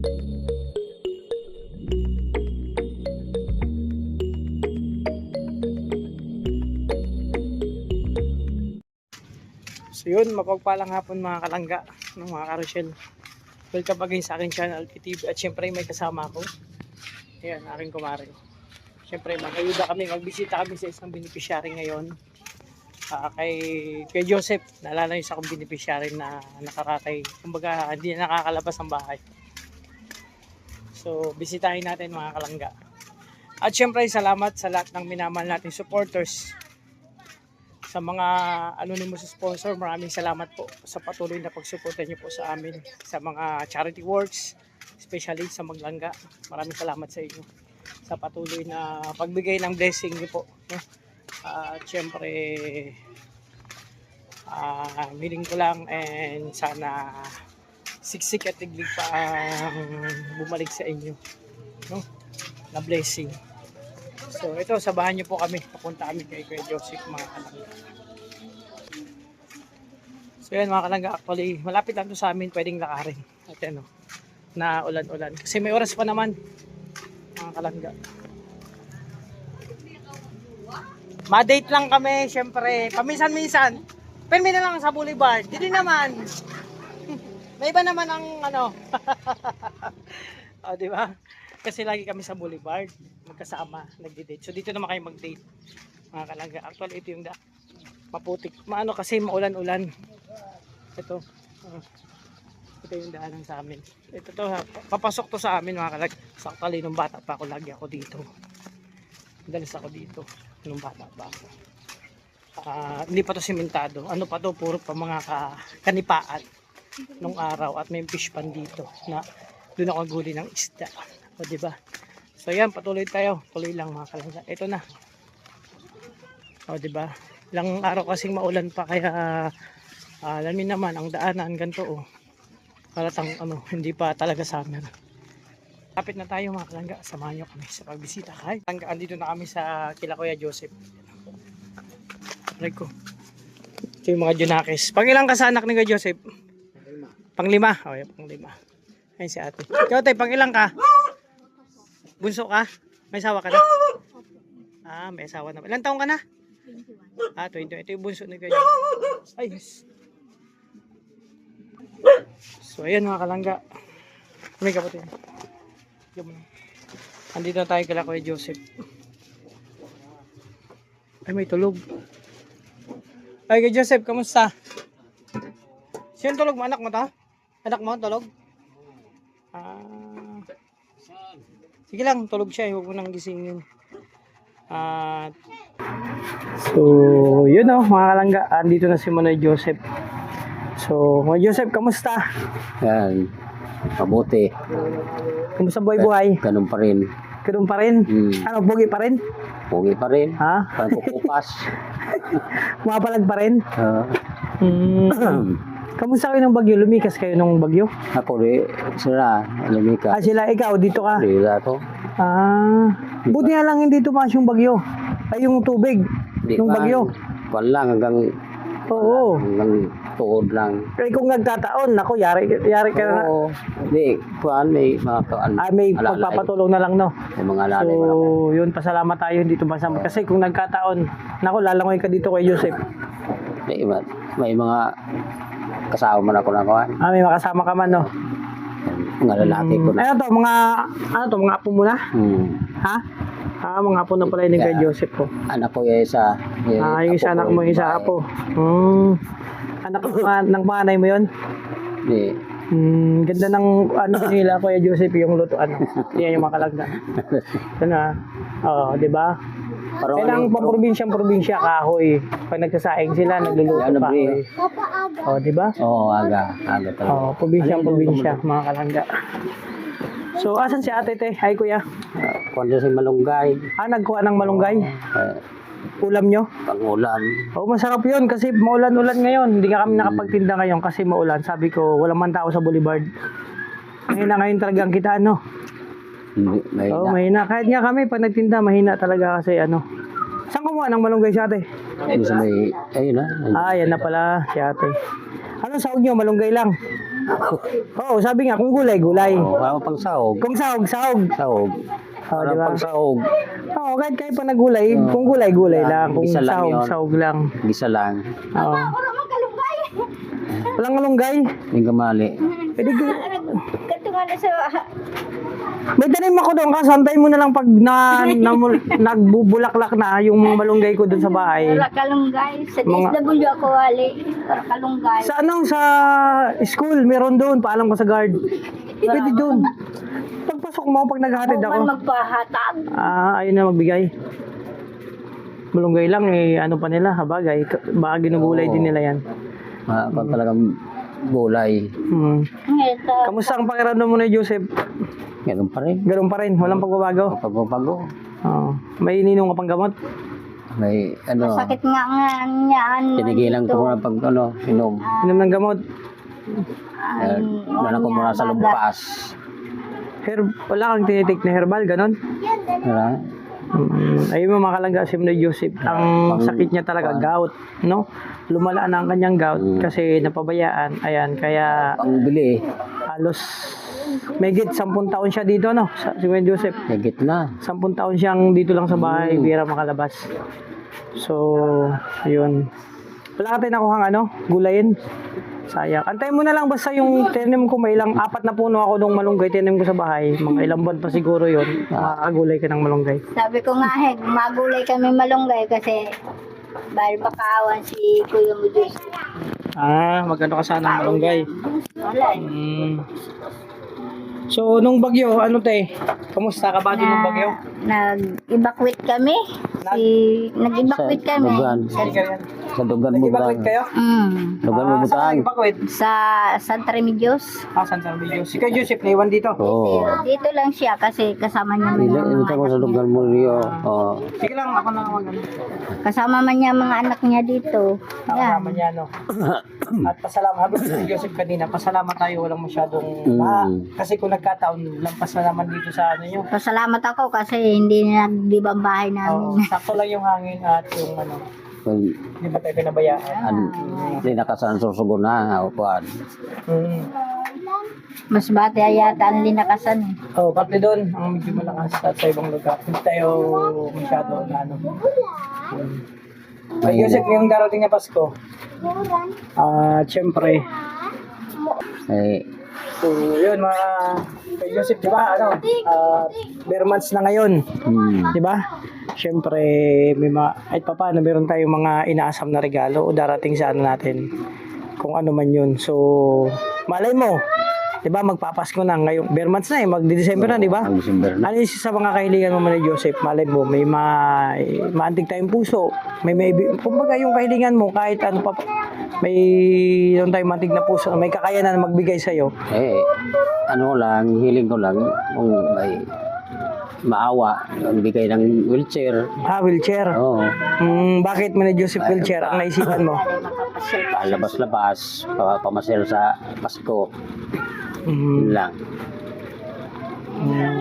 So yun, mapagpalang hapon mga kalangga, ng mga karosyel. Welcome again sa aking channel, PTV. At syempre may kasama ako. Ayan, aking kumari. Syempre mag-ayuda kami, magbisita kami sa isang beneficiary ngayon. Kay Joseph, naalala nyo sa akong beneficiary na nakaratay. Kumbaga, hindi na nakakalabas ng bahay. So, bisitahin natin mga kalangga. At syempre, salamat sa lahat ng minamahal nating supporters. Sa mga anonymous sponsor, maraming salamat po sa patuloy na pagsuporta niyo po sa amin sa mga charity works, especially sa Maglangga. Maraming salamat sa inyo sa patuloy na pagbigay ng blessing niyo po, no? At syempre hiling ko lang and sana siksik at tiglig pa ang bumalik sa inyo, no? Na blessing. So ito, sabahan niyo po kami, papunta kami kay Joseph mga kalangga. So yan mga kalangga, actually malapit lang to sa amin, pwedeng lakarin. At yan o, na ulan-ulan. Kasi may oras pa naman mga kalangga. Ma-date lang kami, syempre, paminsan-minsan. Permi na lang sa boulevard. Hindi naman. May iba naman ang ano. O, di ba? Kasi lagi kami sa boulevard, magkasama, nagdi-date. So dito naman kayo mag-date, mga kalangga. Actually ito yung maputik. Maano kasi maulan-ulan. Ito. Ito yung daanan sa amin. Ito to, papasok to sa amin mga kalangga. Actually nung bata pa ako, lagi ako dito. Dalas ako dito nung bata pa ako. Hindi pa to simentado. Ano pa to, puro pa mga kanipaan nung araw. At may fish pan dito na doon ako guli ng isda. O diba? So yan, patuloy tayo. Tuloy lang mga kalangga. Ito na. O diba? Ilang araw kasing maulan pa kaya alam niyo naman ang daanan ganito oh. Paratang ano, hindi pa talaga summer. Kapit na tayo mga kalangga. Samahan nyo kami sa pagbisita kay kalangga. Andito na kami sa kila Kuya Joseph. Like ko. Ito yung mga junakis. Pangilang kasanak ni Kuya Joseph? Panglima. O yan, panglima. Ayun si ate. Ikaw tayo, pangilang ka? Bunso ka? May asawa ka na? May asawa na. Ilang taong ka na? 21. Ito yung bunso ni Kuya. Ay, yes. So, ayan mga kalangga. May kaputin. Andito na tayo kala Kuya Joseph. Ay, may tulog. Ay, Kuya Joseph, kamusta? Sino tulog mo? Anak mo ta? Anak mo tulog? Sige lang, tulog siya. Huwag mo nang gisingin. So, yun o, mga kalangga. Andito na si Manoy Joseph. So, Manoy Joseph, kamusta? Yan, mabuti. Kamusta buhay-buhay? Ganun pa rin. Ganun pa rin? Ano, bugi pa rin? Pugi pa rin. Ha? Pagkukupas. Mapalag pa rin? Kamusta kayo ng bagyo? Lumikas kayo ng bagyo? Ako rin, sila, lumika. Sila, ikaw, dito ka? Lila to. Buti nga lang hindi tumaas yung bagyo. Ay, yung tubig. Yung bagyo. Kwan lang, hanggang, Oo. hanggang tuhod lang. Kaya kung nagkataon, ako, yari ka na. Oo. Hindi, kwan, may mga kaan. May pagpapatulong na lang, no? May mga lalay. So, yun, pasalamat tayo hindi tumasama. Kasi kung nagkataon, naku, lalangoy ka dito kay Joseph. May mga kasama man ako na kwan. May makasama ka man, no? Mga lalaki ko na. Mga apo mo na? Ha? Mga apo na pala yun kay Joseph ko. Anak ko yung isa. Yung isa anak mo, yung isa apo. Anak ng panganay mo yun? Hindi. Ganda ng ano nila Kuya Joseph, yung lutuan. Yan yung makalagda. Ito na. Di ba? Kailangan pang probinsya kahoy. Pag nagsasaing sila, nagluluto pa kahoy. Di ba? Oo, aga talaga. Probinsya, mga kalangga. So, asan si ate te? Hi kuya. Kung si malunggay. Nagkuha ng malunggay? Ulam nyo? Pang-ulam. Masarap yun kasi maulan-ulan ngayon. Hindi nga kami nakapagtinda ngayon kasi maulan. Sabi ko, walang man tao sa boulevard. Ngayon talagang kita, no? Mahina. Kahit nga kami, pag nagtinda, mahina talaga kasi ano. Saan kumuha ng malunggay si ate? Ayun na. Yan na pala si ate. Anong sahog nyo? Malunggay lang? Oo, sabi nga, kung gulay, gulay. Wala pang sahog. Kung sahog, sahog. Sahog. Oh, Wala di ba? pang sahog. Oo, kahit pa na gulay, kung gulay, gulay lang. Kung Isa lang sahog, yun. sahog lang. Gisa lang. Oo. Walang malunggay. Hindi ka mali. Pwede ko. Katungan na sa May tanim ako doon, kasantay mo na lang pag nagbubulaklak na yung malunggay ko doon sa bahay. para kalunggay. Sa Mga- DSW ako wali. Para kalunggay. Sa sa school, meron doon, paalam ko sa guard. Pwede doon. Pagpasok mo, pag naghahatid Ako ako. man magpahatag. Ayun na magbigay. Malunggay lang ano pa nila, habagay. Baka ginugulay din nila yan. Kung talagang gulay. Ito. Kamusta ang pakiramdam mo na Joseph? Ganun pa rin. Ganun pa rin, walang pagbabago. Pagpapago. Oo. May ininom ka pang gamot? May Sakit nga niyan. tinigilan ko muna pag inom. Inom ng gamot? Wala ko muna sa lumpas. Wala kang tinitik na herbal, ganun? Wala. Ayun mo makalangga si Manoy Joseph. Ang sakit niya talaga, gout, no? Lumala na ang kanyang gout kasi napabayaan. Ayan, kaya Ang bili halos may 10 taon siya dito, no? Si Manoy Joseph. higit na. 10 taon siyang dito lang sa bahay, bira makalabas. So, ayun. Wala ka tayo nakuhang gulayin. Sayang. Antayin mo na lang basta yung tinanim ko, may ilang 4 na puno ako nung malunggay tinanim ko sa bahay. Mga ilang buwan pa siguro yun. Makakagulay ka ng malunggay. Sabi ko nga, magulay kami malunggay kasi dahil makaawan si Kuya Mujus. Magano ka sana ng malunggay. Wala eh. So, nung bagyo, kamusta ka ba din nung bagyo? Nag-evacuate kami. Nag-evacuate kami. Dugan. Sa dugan mo Nag-evacuate ba? kayo? Dugan mo Saan butang. nag-evacuate? Sa Santa Remedios. San Carlos. Si Kuya Joseph, naiwan dito. Oo. Dito lang siya kasi kasama niya mga Ilita ko sa dugan mo Rio. Oo. Sige lang, ako na naman. kasama man niya mga anak niya dito. Ako Yan. naman yan, no? At pasalamat, habi ko si Joseph kanina, pasalamat tayo, walang masyadong, kasi kung nagkataon, lampas na naman dito sa nyo. Pasalamat ako kasi hindi nagdibang bahay Oo, namin. sakto lang yung hangin at yung hindi ba tayo pinabayaan? Hindi nakasan susugo na. Kuan. Mas bati yata ang linakasan eh. Pati doon, ang medyo malakas at sa ibang lugar. Hindi tayo masyado Ay, Joseph, yung darating na Pasko. Siyempre. So, yun mga kay Joseph, di ba, bare months na ngayon, di ba? Siyempre, may kahit pa paano, meron tayong mga inaasam na regalo o darating sa natin, kung ano man yun. So, malay mo, di ba, magpapasko na ngayon, bare months na magdi-December na, di ba? Ang December na. Ano yung sa mga kahilingan mo man ni Joseph, malay mo, may maantig tayong puso, kumbaga yung kahilingan mo, kahit ano pa, may yung tayong maantig na puso, may kakayanan na magbigay sa'yo. Ano lang, hiling ko lang kung may maawa, ang bigay ng wheelchair. Wheelchair. Oo. Bakit man ni Joseph wheelchair ang naisipan mo? Labas-labas, pamasyal sa Pasko. Yun lang.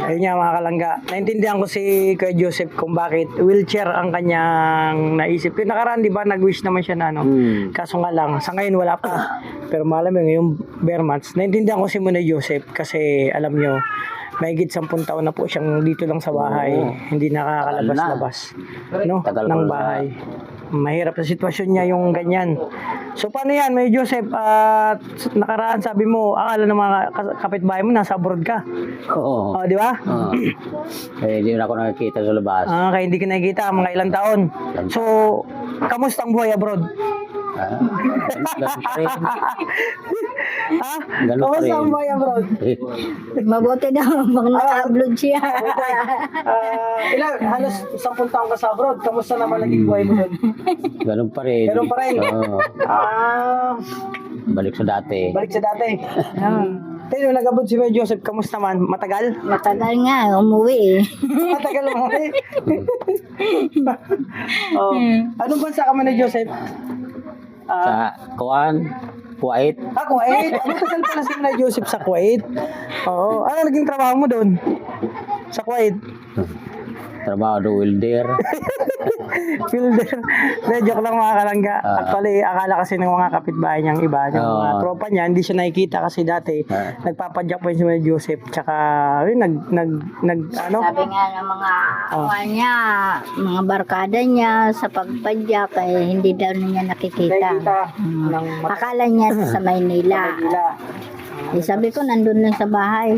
Ayun nga mga kalangga. Naintindihan ko si Kuya Joseph kung bakit wheelchair ang kanyang naisip. Yung nakaraan, di ba, nag-wish naman siya na Kaso nga lang, sa ngayon wala pa. Pero malamang ngayong bare months. Naintindihan ko si Manoy Joseph kasi alam nyo, mahigit 10 taon na po siyang dito lang sa bahay. Hindi nakakalabas-labas Tagal ng na. bahay. Mahirap sa sitwasyon niya yung ganyan. So paano yan, May Joseph? Nakaraan sabi mo, akala ng mga kapitbahay mo nasa abroad ka. Oo. Di ba? Oo. Kaya hindi na ako nakikita sa labas. Kaya hindi ka nakikita mga ilang taon. So, kamusta ang buhay abroad? Ganun pa rin. Ganun pa Kamusta ang rin. buhay abroad? Mabuti daw pag naka-upload siya. Halos 10 taon ka sa abroad. Kamusta naman naging buhay mo doon? Ganun pa rin. Ganun pa rin? Oo. Balik sa dati. Balik sa dati. Tayo, nag-abroad si May Joseph. Kamusta man? Matagal? Matagal nga, umuwi eh. Matagal mo eh. Anong bansa ka man ni Joseph? Sa Kuan, Kuwait. Kuwait. Ano tagal pala si May Joseph sa Kuwait? Oo. Ano naging trabaho mo doon? Sa Kuwait? Trabaho do welder. Fielder. De, joke lang mga kalangga. Actually, akala kasi ng mga kapitbahay niyang iba, yung mga tropa niya, hindi siya nakikita kasi dati, nagpapadyak po yun si Manny Joseph. Tsaka, yun, ano? Sabi nga ng mga kawan niya, mga barkada niya sa pagpadyak, hindi daw niya nakikita. ng Akala niya sa Maynila. Manila. Sabi ko, nandun lang sa bahay,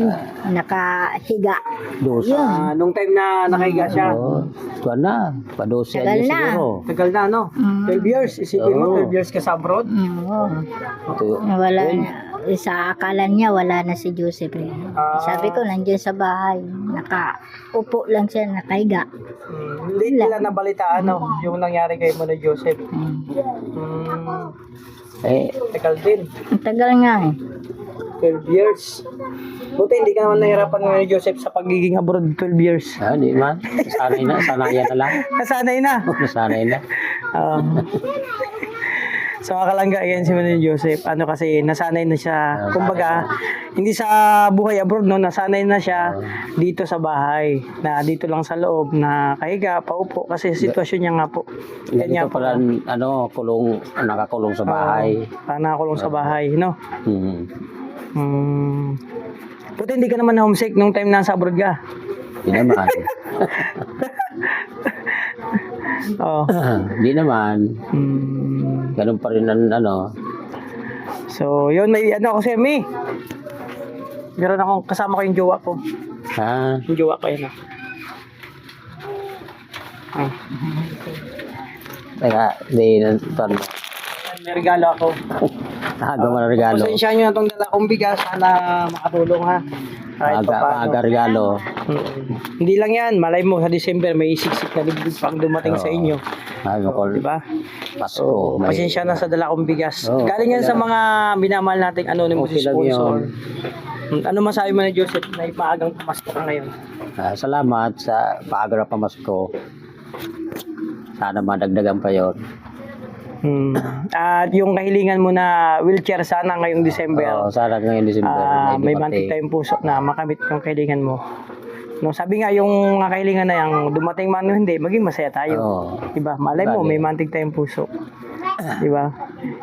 nakahiga. Dos. Yun. Nung time na nakahiga siya, Kuwan na. Pa-12 Tagal anos na. siguro. tagal na, no? 12 years. Isipin mo, 12 years ka sa abroad. Oo. Ito, Wala na. Sa akala niya, wala na si Joseph. Sabi ko, nandiyan sa bahay. Nakaupo lang siya, nakahiga. Late nila nabalitaan, no? Yung nangyari kay Manny Joseph. Tagal din. Ang tagal nga eh. 12 years. Buti hindi ka naman nahirapan ng Manny Joseph sa pagiging abroad 12 years. Di man. Sanay na. Sanayan na lang. Nasanay na. Nasanay na. So kalangga yan si Manny Joseph. Ano kasi nasanay na siya. Kumbaga, hindi sa buhay abroad, no, nasanay na siya dito sa bahay. Na dito lang sa loob na kahiga, paupo kasi sitwasyon niya nga po. Ganito pala, kulong, nakakulong sa bahay. Nakakulong sa bahay, no? Hmm. Buti hindi ka naman na homesick nung time na nasa abroad ka. Di naman. Di naman. Ganun pa rin ang So, yun, may ano kasi, meron akong kasama ko yung jowa ko. Yung jowa ko, yun. Teka, di na May regalo ako. Agaw na regalo. Pasensya nyo na itong dala kong bigas. Sana makatulong, ha. Aga regalo. Hindi lang yan. Malay mo, sa December, may siksik na liblib pang dumating sa inyo. Diba? Pasko. Pasensya na sa dala kong bigas. Galing yan sa mga minamahal nating anonymous sponsor. Ano masabi mo na Joseph na ipaagang pamasko ka ngayon? Salamat sa paaga na pamasko. Sana madagdagan pa yon. At yung kahilingan mo na wheelchair sana ngayong December. Sana ngayong December. May mantik tayong puso na makamit yung kahilingan mo. No, sabi nga yung kahilingan na yung dumating man o hindi, maging masaya tayo. Diba? Malay mo, may mantik tayong puso. Diba?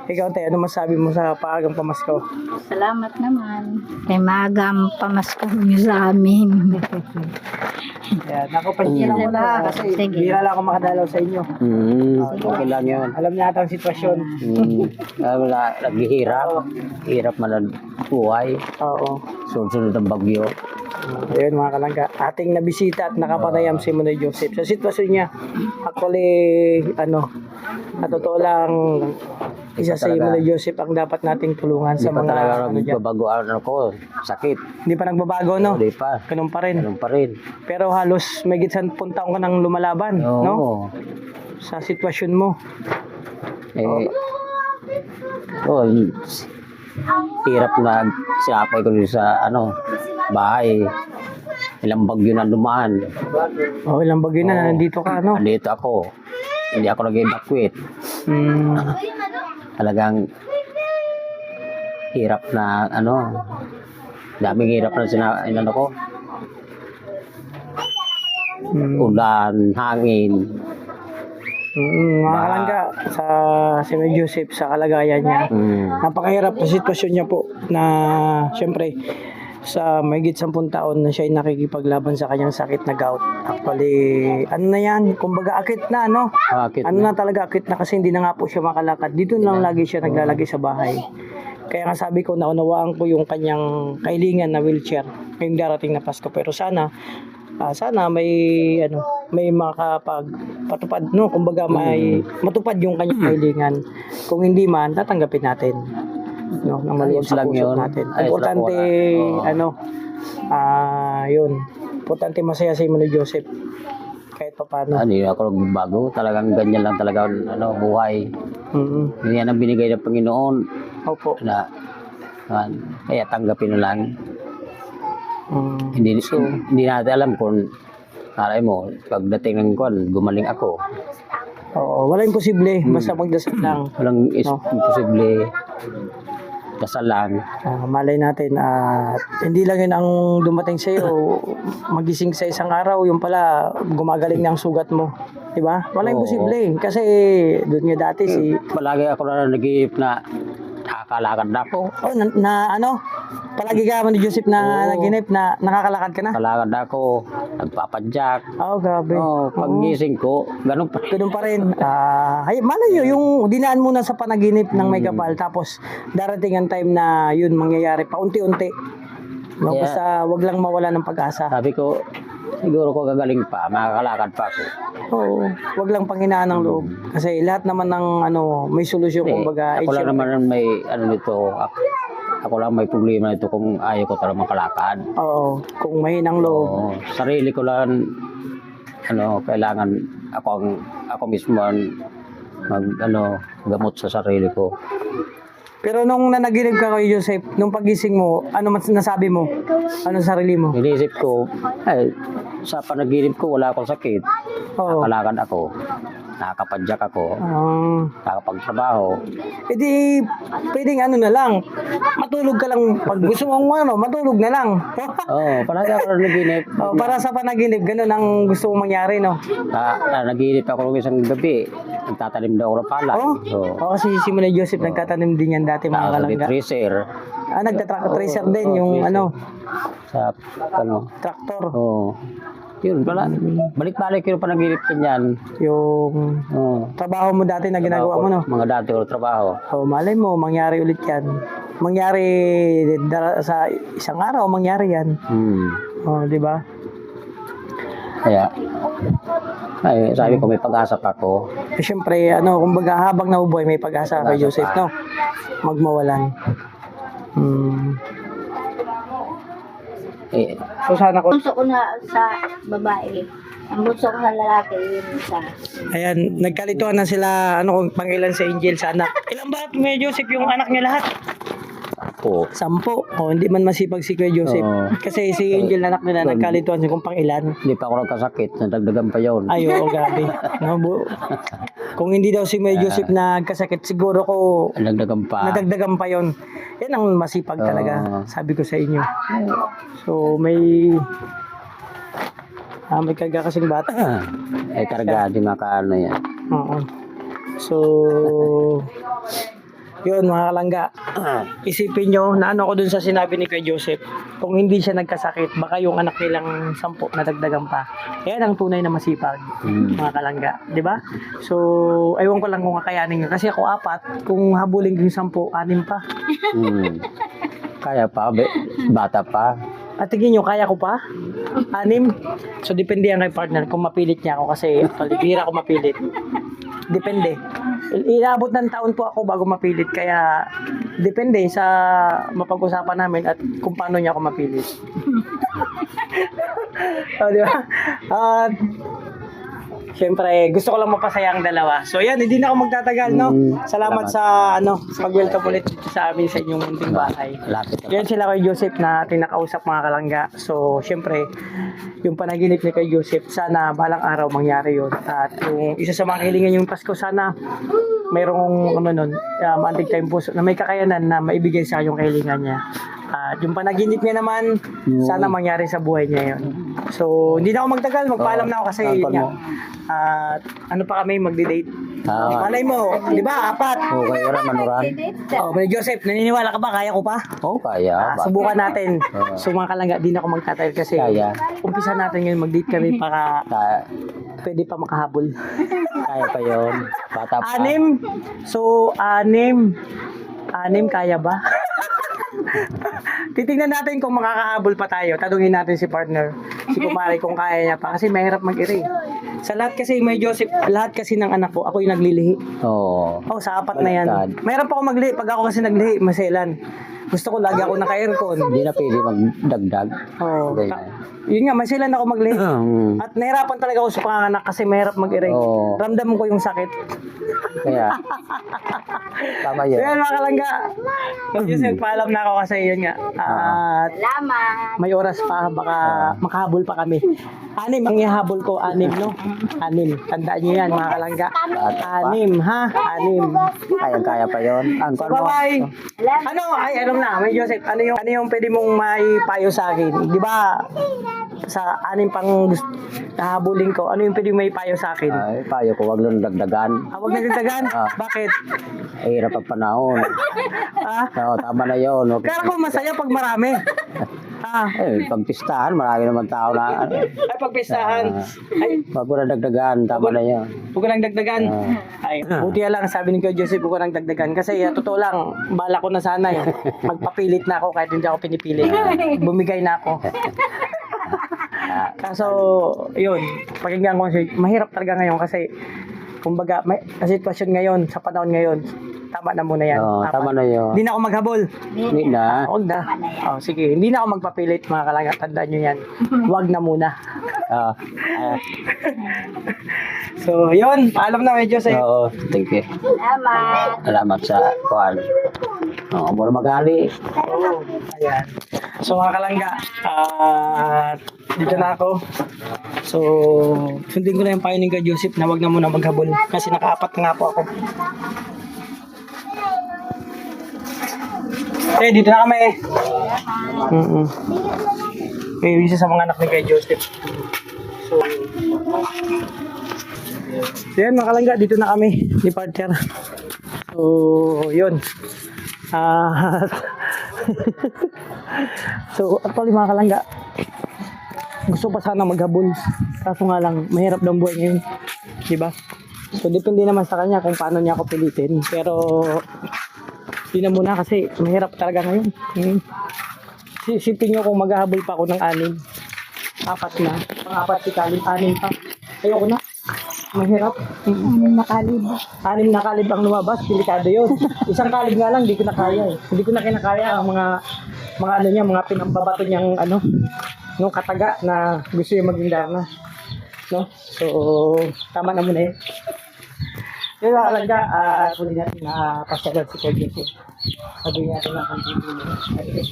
Ikaw tayo, ano masabi mo sa paagang pamasko? Salamat naman. May maagang pamasko niyo sa amin. Yan, pasensya lang muna ha, kasi bira lang ako makadalaw sa inyo. Okay lang yun. Alam niya ata ang sitwasyon. Naghihirap. Hirap man ang buhay. Oo. Sunod-sunod ang bagyo. Ayun mga kalangga, ating nabisita at nakapanayam si Manny Joseph. Sa sitwasyon niya, actually, at totoo lang, isa si Manny Joseph ang dapat nating tulungan sa mga nagbabago sakit. Hindi pa nagbabago, no? Hindi pa. Ganun pa rin. Ganun pa rin. Pero halos may 10 taon ka nang lumalaban, no? Sa sitwasyon mo. Hirap na sinapay ko dito sa bahay. Ilang bagyo na dumaan. Ilang bagyo na nandito ka, no? Nandito ako. Hindi ako nag-evacuate. Talagang hirap na daming hirap na ko. Ulan, hangin. Mga kalangga, si Manny Joseph sa kalagayan niya, napakahirap na sitwasyon niya po na syempre sa mahigit 10 taon na siya ay nakikipaglaban sa kanyang sakit na gout. Actually, na yan, kumbaga akit na, no? Na talaga, akit na kasi hindi na nga po siya makalakad. Dito lang lagi siya naglalagay sa bahay. Kaya nga sabi ko, naunawaan ko yung kanyang kahilingan na wheelchair ngayong darating na Pasko. Pero sana may makapagpatupad, no? Kumbaga may matupad yung kanyang kahilingan. Kung hindi man, tatanggapin natin. No, nang maluwag sa puso natin. Importante, yun. Importante masaya si Manny Joseph. Kahit pa paano. Hindi ako nagbago. Talagang ganyan lang talaga, buhay. Yan ang binigay ng Panginoon. Opo. Kaya tanggapin na lang. Hindi natin alam kung pagdating ng gumaling ako. Oo, wala imposible. Basta magdasal lang. Walang imposible. Dasal lang. Malay natin, hindi lang yun ang dumating sa iyo, magising sa isang araw, yung pala gumagaling na ang sugat mo. Diba? Walang Oo. imposible. Kasi doon nga dati Palagi ako na nag-iip na nakakalakad na ako. palagi ka man ni Joseph na Oo. naginip na nakakalakad ka na. Kalakad na ako, nagpapadyak. Grabe. Paggising ko, ganun pa. Ganun pa rin. Malay nyo, yung dinaan muna sa panaginip ng may kapal, tapos darating ang time na yun mangyayari pa unti-unti. No, Yeah. basta wag lang mawala ng pag-asa. Sabi ko, siguro ko gagaling pa, makakalakad pa ako. Oo, wag lang panghinaan ng loob. Kasi lahat naman ng may solusyon, kumbaga. Ako lang naman may nito, ako lang may problema nito kung ayaw ko talaga makalakad. Oo, kung mahinang loob. Oo, sarili ko lang kailangan ako mismo ang gamot sa sarili ko. Pero nung nanaginip ka kay Joseph, nung pagising mo, ano man nasabi mo? Ano sa sarili mo? Iniisip ko, sa panaginip ko wala akong sakit. Oo. Nakalakad ako, nakakapadyak ako, nakakapagtrabaho. Di, pwedeng na lang, matulog ka lang. Pag gusto mong matulog na lang. Palagi ako naginip. Para sa panaginip, ganun ang gusto mong mangyari, no? Naginip ako ng isang gabi, nagtatanim daw ako ng palay. Kasi si Simon Joseph nagtatanim din yan dati, mga kalangga. Tracer. Nagtatracer din yung Sa traktor. Yun pala. Balik-balik yung panaginip ko niyan. Yung trabaho mo dati na ginagawa mo, no? Mga dati ko trabaho. Malay mo, mangyari ulit yan. Mangyari sa isang araw, mangyari yan. Di ba? Kaya, sabi ko may pag-asa pa ako. Siyempre, kumbaga habang nabubuhay, may pag-asa kay Joseph, no? Magmawalan. So sana ko. Bunso ko na sa babae. Ang bunso ko sa lalaki, yun sa... Ayan, nagkalituhan na sila, kung pangilan sa Angel sa anak. Ilan ba Kuya Joseph yung anak niya lahat? Po. 10. Hindi man masipag si Kuya Joseph. Kasi si Angel anak nila, nagkalituhan siya kung pangilan. Hindi pa ako nagkasakit, nadagdagan pa yun. Ay, oo, grabe. Kung hindi daw si Kuya Joseph nagkasakit, siguro ko nadagdagan pa yon. Yan ang masipag talaga, sabi ko sa inyo. So, may karga kasing bata. Ay karga, di makaano yan. Oo. So, yun mga kalangga. Isipin nyo na ko dun sa sinabi ni Kuya Joseph. Kung hindi siya nagkasakit, baka yung anak nilang 10 nadagdagan pa. Yan ang tunay na masipag, mga kalangga. Diba? So, ewan ko lang kung kakayanin nyo. Kasi ako 4, kung habulin yung 10, 6 pa. Kaya pa, bata pa. At tingin nyo, kaya ko pa? 6? So, depende yan kay partner kung mapilit niya ako kasi bihira ako mapilit. Depende. Inaabot ng taon po ako bago mapilit. Kaya, depende sa mapag-usapan namin at kung paano niya ako mapilit. Di ba? At, siyempre, gusto ko lang mapasaya ang dalawa. So, yan, hindi na ako magtatagal, no? Salamat sa, pag-welcome ulit sa amin sa inyong munting bahay. Yan sila kay Joseph na tinakausap, mga kalangga. So, siyempre, yung panaginip ni kay Joseph, sana balang araw mangyari yun. At yung isa sa mga hilingan yung Pasko, sana mayroong, maantig tayong puso na may kakayanan na maibigay sa yung kahilingan niya. At yung panaginip niya naman, sana mangyari sa buhay niya yun. So, hindi na ako magtagal, magpaalam na ako kasi pa kami magdi-date. Malay mo, di ba? 4. Okay, wala manuran. Kuya Joseph, naniniwala ka ba? Kaya ko pa? Kaya. Subukan natin. So mga kalangga, di na ako magtatagal kasi umpisa natin ngayon mag-date kami para pwede pa makahabol. Kaya pa yun. Bata pa. 6. So, 6. 6, kaya ba? Titingnan natin kung makakahabol pa tayo. Tanungin natin si partner, si kumari, kung kaya niya pa. Kasi mahirap mag-iri. Sa lahat kasi, may Joseph, lahat kasi ng anak ko, ako yung naglilihi. Sa 4 na yan. Mahirap ako maglihi. Pag ako kasi naglihi, maselan. Gusto ko lagi ako naka-aircon. Hindi na pwede magdagdag. Yun nga, masilan ako mag-late. Mm. At nahirapan talaga ako sa panganganak kasi mahirap mag-erect. Oo. Ramdam ko yung sakit. Kaya, tama yun. Kaya mga kalangga, kasi nagpaalam na ako kasi yun nga. At Salamat. may oras pa, baka makahabol pa kami. 6 ang ihahabol ko, 6 no? 6. Tandaan nyo yan mga kalangga. 6 ha? 6. Kaya pa yun. Ang So, bye-bye. Ano, ay alam na, may Joseph, ano yung pwede mong maipayo sa akin? Di ba, sa 6 pang nahabulin ko, ano yung pwede mong maipayo sa akin? Ay, payo ko, wag lang dagdagan. Huwag na dagdagan. Ah. Bakit? Ay, hirap ang panahon. Ah? So, tama na yun. Okay. Kaya ko masaya pag marami. Ah, Eh, pagpistahan, marami naman tao na. ay pagpistahan. Ay, Wag mo na dagdagan, tama na yun. huwag ko lang dagdagan. Ay, buti lang sabi ni Kuya Joseph, huwag ko lang dagdagan. Kasi totoo lang, bala ko na sana eh. Magpapilit na ako kahit hindi ako pinipilit. Bumigay na ako. Kaso, yun, pakinggan ko, mahirap talaga ngayon kasi, kumbaga, may sitwasyon ngayon, sa panahon ngayon, tama na muna yan. Oo, tama na yun. Hindi na ako maghabol. Hindi na. Huwag na. Oh, sige, hindi na ako magpapilit mga kalangga. Tandaan nyo yan. Huwag na muna. Ah, So, yun. Paalam na medyo sa'yo. Oo, thank you. Salamat. Salamat sa kuhan. Oo, mura magali. Oo. Ayan. So, mga kalangga, dito na ako. So, sundin ko na yung payo ni Kuya Joseph na wag na muna maghabol. Kasi nakaapat na nga po ako. Eh, dito na kami. May isa sa mga anak ni Kuya Joseph. So, yan mga kalangga, dito na kami ni partner. So, yun. So, actually mga kalangga, gusto pa sana maghabol. Kaso nga lang, mahirap daw ang buhay ngayon. Diba? So, depende naman sa kanya kung paano niya ako pilitin. Pero, di na muna kasi mahirap talaga ngayon. Isipin nyo kung maghahabol pa ako ng 6. 4 na. Pang-4 si Kalib, 6 pa. Ayoko na. Mahirap. 6 na kalib. 6 na kalib ang lumabas, delikado yun. Isang kalib nga lang, hindi ko na kaya eh. Hindi ko na kinakaya ang mga ano niya, mga pinambabato niyang ano, nung kataga na gusto yung maging dama. No? So, tama na muna eh. Yun lang talaga, huli natin na pasyalan si Kuya Joseph. Sabi natin na continue.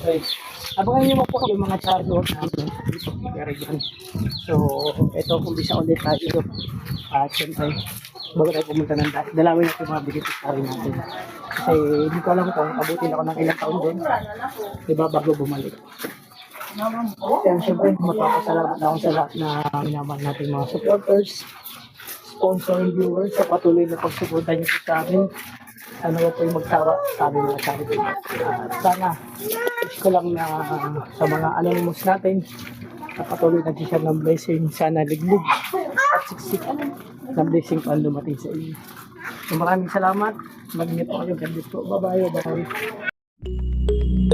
Abangan niyo po yung mga charger namin dito sa region. So, ito kumbisa ulit tayo. At syempre, bago tayo pumunta ng dalawin natin mga bigit sa rin natin. Kasi hindi ko alam kung abutin ako ng ilang taon din. Diba, bago bumalik. Kaya syempre, magpapasalamat na ako sa lahat na minamahal natin mga supporters, sponsor and viewers sa patuloy na pagsuporta niyo sa amin. Sana po yung magsawa sa aming mga charity. Sana, wish ko lang na sa mga anonymous natin na patuloy nag-share ng blessing. Sana ligbog at siksik na blessing pa dumating sa inyo. So, maraming salamat. Mag-ingat po kayo. God bless po. Bye-bye. Bye-bye.